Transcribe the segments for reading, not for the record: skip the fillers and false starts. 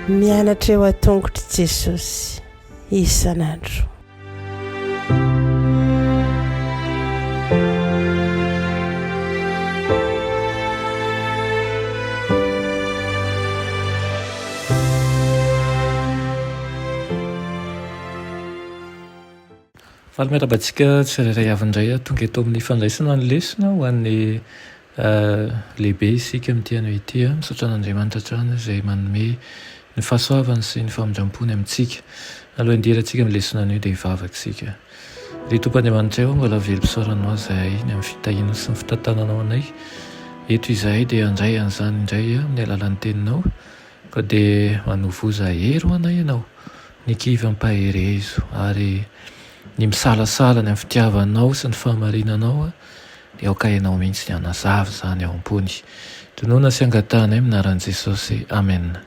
mianatra eo atongotry Jesosy isan'andro. Miarabantsika tsirairay avindray tonga eto amin'ny fandraisana ny lesona ho an'ny lehibe isika amin'ity ano ity misaotra an'Andriamanitra trano izay manome ny fahasoavany sy ny famindram-pony amintsika. Aloha indirantsika amin'ny lesona anio dia hivavaka isika. Ry Tompon'Andriamanitra eo mbola velom-pisaoranao zahay ny amin'ny fitahiana sy ny fitantananao anay. Eto izahay dia handray an'izany indray amin'ny alalan'ny teninao ka dia manovoza hery ho anay ianao ny kivy ampaherezo ary ny misalasala ny amin'ny fitiavanao sy ny fahamarinanao dia aoka ianao mihitsy ny hanazava izany ao am-pony. Tonoana sy angatahana minaran'i Jesosy. Amen.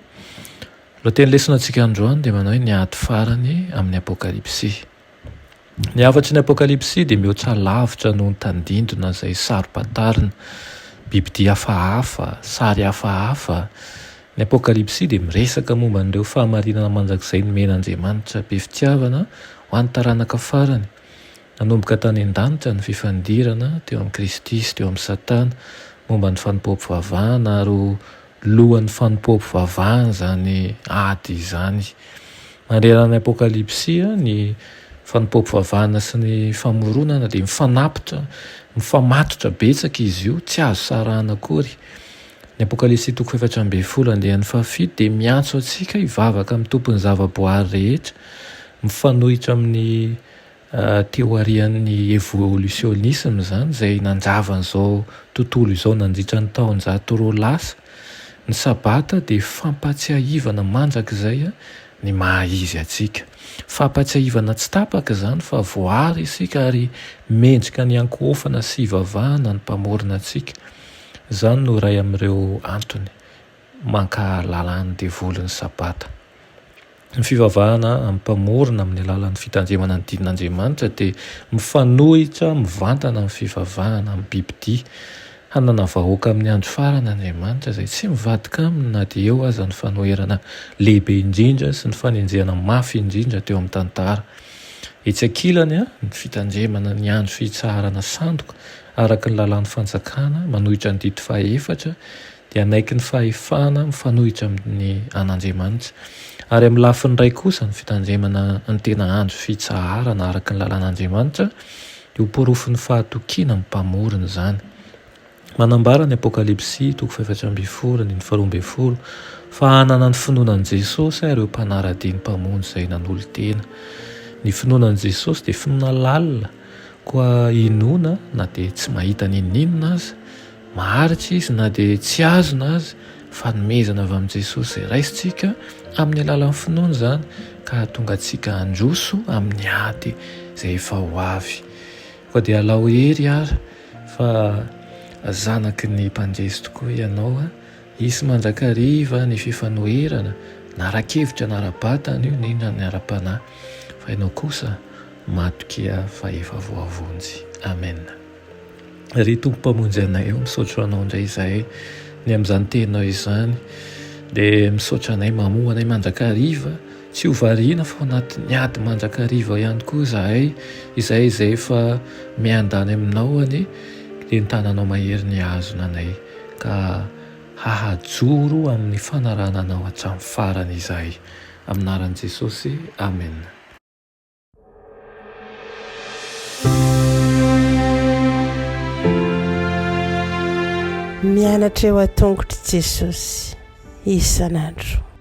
Lohateny lesona antsika androany dia manao hoe ny ady farany amin'ny apokalipsy. Ny hafatry ny apokalipsy dia mihoatra lavitra noho ny tandindona izay sarom-pantarina, bibidia hafahafa, sary hafahafa. Ny apokalipsy dia miresaka momba an'ireo fahamarinana mandrakizay nomen'Andriamanitra be fitiavana ho an'ny taranaka farany. Nanomboka tany an-danitra ny fifandirana teo amin'ny Kristy sy teo amin'ny Satana momba ny fanompoam-pivavahana ary lohan'ny fanompoam-pivavahana izany ady izany. Manerana ny apokalipsy ny fanompoam-pivavahana sy ny famoronana dia mifamatotra betsaka izy io, tsy azo sarahana akory. Ny apokalipsy 7:10 dia miantso antsika hivavaka amin'ny tompon'ny zavaboary rehetra, mifanohitra amin'ny teorian'ny evolutionisme izany izay nanjava an'izao tontolo izao nandritra ny taon-jato roa lasa. Ny sabata dia fampatsiahivana mandrakizay ny maha-izy atsika, fampatsiahivana tsy tapaka izany fa voary isika ary mendrika ny ankohofana sy hivavahana ny mpamorona atsika. Izany no iray amin'ireo antony mankahalalàny devolin'ny sabata. Ny fivavahana amin'ny mpamorona amin'ny alalan'ny fitandremana ny didin'Andriamanitra dia mifanohitra mivantana amin'ny fivavahana amin'ny bibidia. Hanana vahoaka amin'ny andro farany Andriamanitra izay tsy mivadika aminy na dia eo aza ny fanoherana lehibe indrindra sy ny fanenjehana mafy indrindra teo amin'ny tantara. Etsy ankilany ny fitandremana ny andro fitsaharana sandoka araka ny lalàn'ny fanjakana manohitra ny dito 4 dia anaiky ny fahefana mifanohitra amin'ny an'Andriamanitra. Ary amin'ny lafiny iray kosa ny fitandremana ny tena andro fitsaharana araka ny lalàn'Andriamanitra dia ho porofon'ny fahatokiana amin'ny mpamorona izany. Manambara ny apokalipsy 4:12 fa hanana ny finoanan'i Jesosy ireo mpanara-diny mpamonjy izay nanolo tena. Ny finoanan'i Jesosy dia finoana lalina, koa inoana na dia tsy mahita n'inona aza, maharitra izy na dia tsy azona aza, fanomezana avy amin'i Jesosy izay raisitsika amin'ny alalan'ny finoana izany ka tonga antsika handroso amin'ny ady izay efa ho avy. Koa dia alao hery ary fa zanaky ny mpandresy tokoa ianao, isy mandrakariva ny fifanoherana nara-kevitra nara-batana io n'inona ny ara-panahy fa ianao kosa matokia fa efa voavonjy. Amen. Ry tompo-mpamonjy anay eo misaotra anao indray izahay ny amin'izany teninao izany dia misaotra anay mamoa anay mandrakariva, tsy ho variana fa anatin'ny ady mandrakariva ihany koa izahay izay efa miandany aminao dia ny tananao mahery ny azona anay ka hahajoro amin'ny fanarananao hatramin'ny farany izahay. Aminaran'i Jesosy. Amen. Mianatra eo atongotry Jesosy isan'andro.